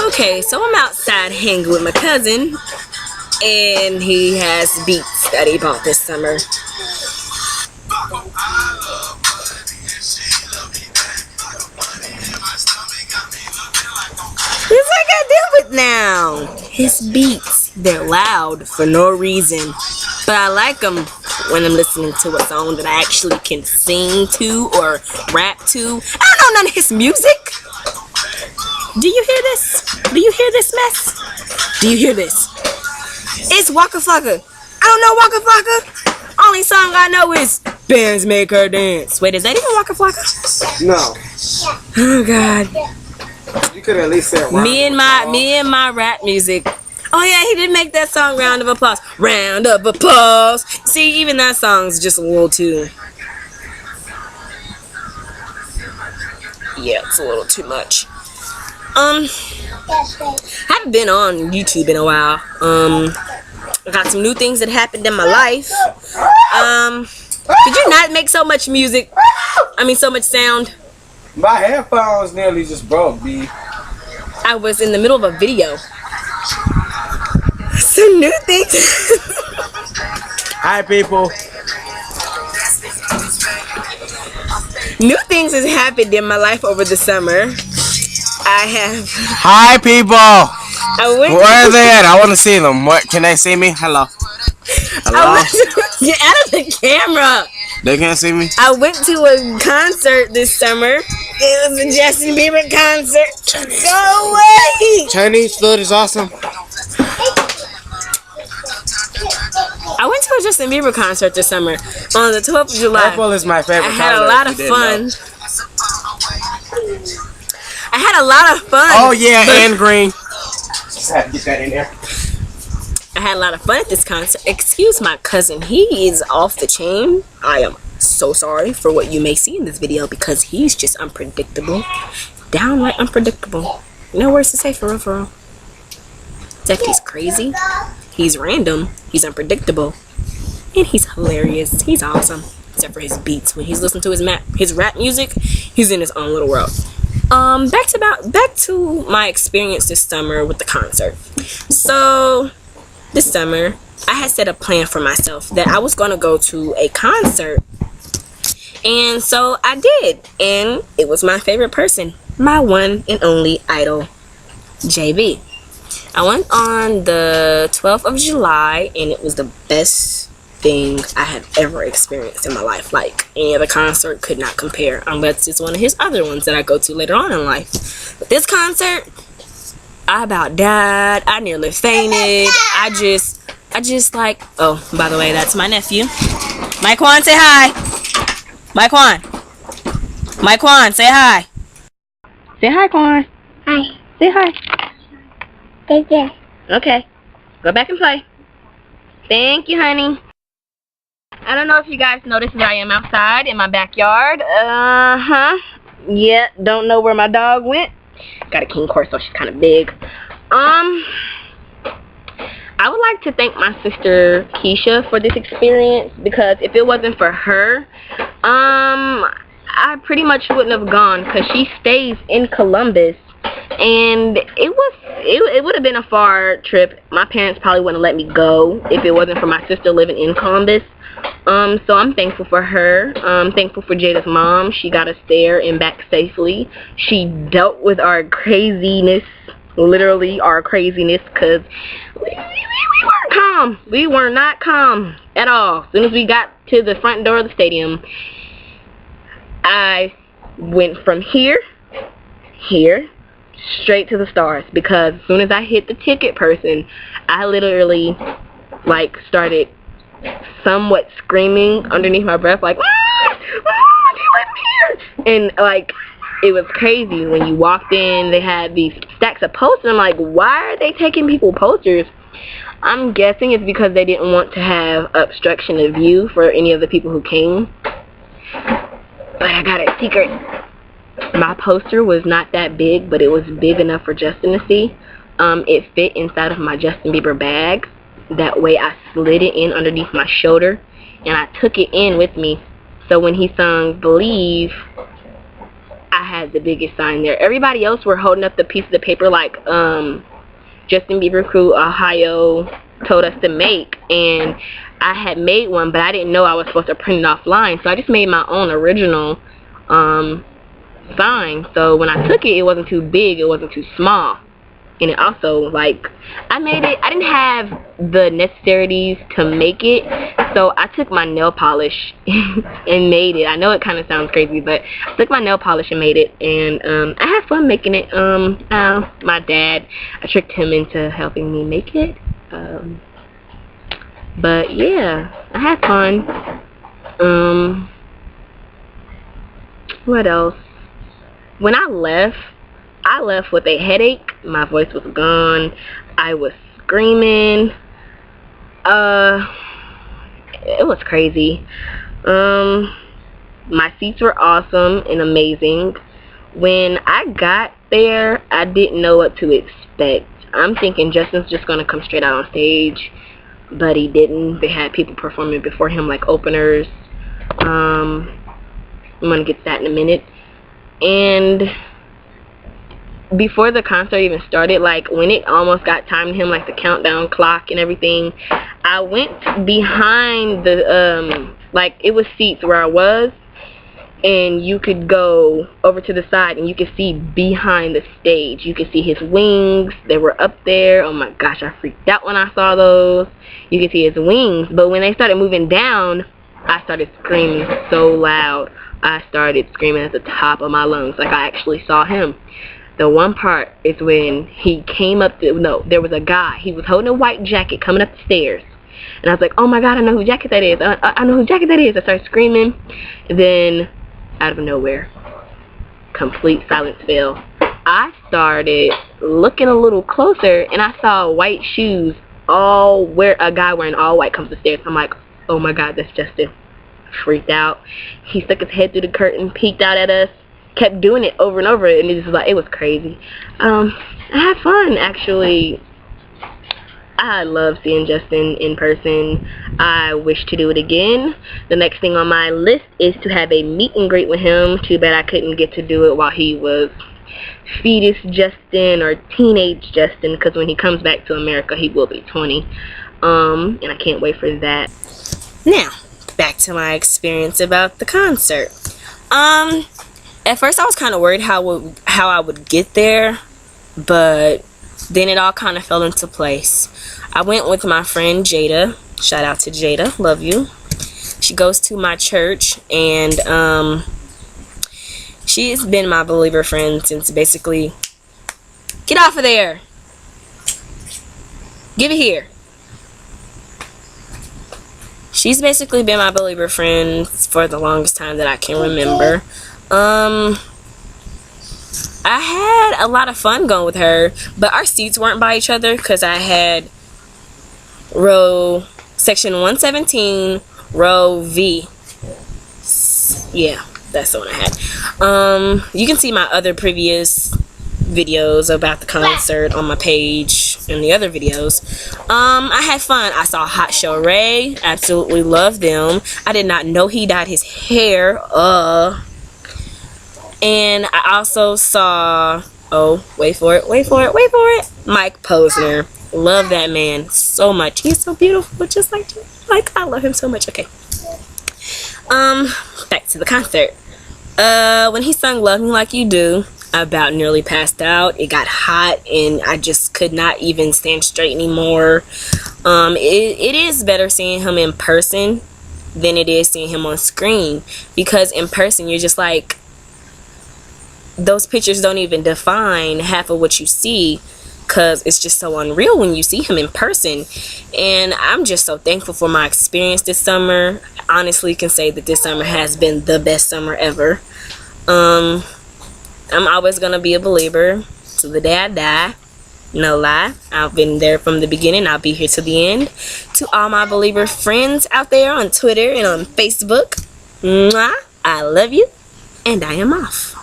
Okay, so I'm outside hanging with my cousin, and he has beats that he bought this summer. What's I gotta deal with now? His beats, they're loud for no reason, but I like them when I'm listening to a song that I actually can sing to or rap to. I don't know none of his music. Do you hear this? Do you hear this mess? Do you hear this? It's Waka Flocka. I don't know Waka Flocka. Only song I know is Bands Make Her Dance. Wait, is that even Waka Flocka? No. Oh God. You could at least say me and my rap music. Oh yeah, he did make that song Round of Applause. Round of Applause. See, even that song's just a little too. Yeah, it's a little too much. I haven't been on YouTube in a while. I got some new things that happened in my life. Did you not make so much music? I mean, so much sound. My headphones nearly just broke, B. I was in the middle of a video. Some new things. Hi, people. New things has happened in my life over the summer. I have. Hi, people. Where are they at? I want to see them. What? Can they see me? Hello. Hello. Get out of the camera. They can't see me. I went to a concert this summer. It was a Justin Bieber concert. Go away. Chinese food is awesome. I went to a Justin Bieber concert this summer on the 12th of July. Purple is my favorite color. I had a lot of fun. I had a lot of fun. Oh yeah, and green. Just had to get that in there. I had a lot of fun at this concert. Excuse my cousin, he is off the chain. I am so sorry for what you may see in this video because he's just unpredictable. Downright unpredictable. No words to say for real, for real. Except he's crazy. He's random. He's unpredictable. And he's hilarious. He's awesome. Except for his beats. When he's listening to his rap music, he's in his own little world. Back to my experience this summer with the concert. So this summer I had set a plan for myself that I was gonna go to a concert, and so I did, and it was my favorite person, my one and only idol, JB. I went on the 12th of July, and it was the best thing I have ever experienced in my life. Like, any other concert could not compare, unless it's one of his other ones that I go to later on in life. But this concert, I about died. I nearly fainted. I just like, oh, by the way, that's my nephew. Mike-Wan, say hi. Mike-Wan. Mike-Wan, say hi. Say hi, Quan. Hi. Say hi. Take care. Okay. Go back and play. Thank you, honey. I don't know if you guys noticed that I am outside in my backyard. Yeah, don't know where my dog went. Got a King Corso, she's kind of big. I would like to thank my sister Keisha for this experience, because if it wasn't for her, I pretty much wouldn't have gone, because she stays in Columbus, and it would have been a far trip. My parents probably wouldn't let me go if it wasn't for my sister living in Columbus. So I'm thankful for her. I'm thankful for Jada's mom. She got us there and back safely. She dealt with our craziness, literally our craziness, because we weren't calm. We were not calm at all. As soon as we got to the front door of the stadium, I went from here, straight to the stars, because as soon as I hit the ticket person, I literally, like, started somewhat screaming underneath my breath, like, and like, it was crazy. When you walked in, they had these stacks of posters. I'm like, why are they taking people posters? I'm guessing it's because they didn't want to have obstruction of view for any of the people who came. But I got a secret. My poster was not that big, but it was big enough for Justin to see. It fit inside of my Justin Bieber bag. That way I slid it in underneath my shoulder, and I took it in with me. So when he sung Believe, I had the biggest sign there. Everybody else were holding up the piece of the paper like Justin Bieber Crew Ohio told us to make, and I had made one, but I didn't know I was supposed to print it offline, so I just made my own original sign. So when I took it, it wasn't too big, it wasn't too small. And it also, like, I didn't have the necessities to make it, so I took my nail polish and made it. I know it kind of sounds crazy, but I took my nail polish and made it, and I had fun making it. My dad, I tricked him into helping me make it, but yeah, I had fun. What else? When I left with a headache. My voice was gone. I was screaming. It was crazy. My seats were awesome and amazing. When I got there, I didn't know what to expect. I'm thinking Justin's just gonna come straight out on stage, but he didn't. They had people performing before him, like openers. I'm gonna get to that in a minute. And before the concert even started, like when it almost got time to him, like the countdown clock and everything, I went behind the like it was seats where I was, and you could go over to the side and you could see behind the stage. You could see his wings. They were up there. Oh my gosh, I freaked out when I saw those. You could see his wings, but when they started moving down, I started screaming so loud. I started screaming at the top of my lungs, like I actually saw him. The one part is when he came up there was a guy. He was holding a white jacket coming up the stairs. And I was like, oh my god, I know whose jacket that is. I know whose jacket that is. I started screaming. And then, out of nowhere, complete silence fell. I started looking a little closer, and I saw white shoes. A guy wearing all white comes up the stairs. I'm like, oh my god, that's Justin. Freaked out. He stuck his head through the curtain, peeked out at us. Kept doing it over and over, and it was crazy. I had fun, actually. I love seeing Justin in person. I wish to do it again. The next thing on my list is to have a meet and greet with him. Too bad I couldn't get to do it while he was fetus Justin or teenage Justin, because when he comes back to America, he will be 20. And I can't wait for that. Now, back to my experience about the concert. At first I was kind of worried how I would get there, but then it all kind of fell into place. I went with my friend Jada. Shout out to Jada, love you. She goes to my church, and she's been my believer friend since basically, get off of there, give it here. She's basically been my believer friend for the longest time that I can remember. I had a lot of fun going with her, but our seats weren't by each other because I had section 117, row V. Yeah, that's the one I had. You can see my other previous videos about the concert on my page and the other videos. I had fun. I saw Hot Show Ray. Absolutely loved them. I did not know he dyed his hair. And I also saw, wait for it, Mike Posner. Love that man so much. He's so beautiful, just like I love him so much. Okay. Back to the concert. When he sung Love Me Like You Do, I about nearly passed out. It got hot and I just could not even stand straight anymore. It is better seeing him in person than it is seeing him on screen, because in person you're just like, those pictures don't even define half of what you see, because it's just so unreal when you see him in person. And I'm just so thankful for my experience this summer. I honestly can say that this summer has been the best summer ever. I'm always gonna be a believer to the day I die. No lie, I've been there from the beginning. I'll be here to the end. To all my believer friends out there on Twitter and on Facebook, mwah, I love you, and I am off.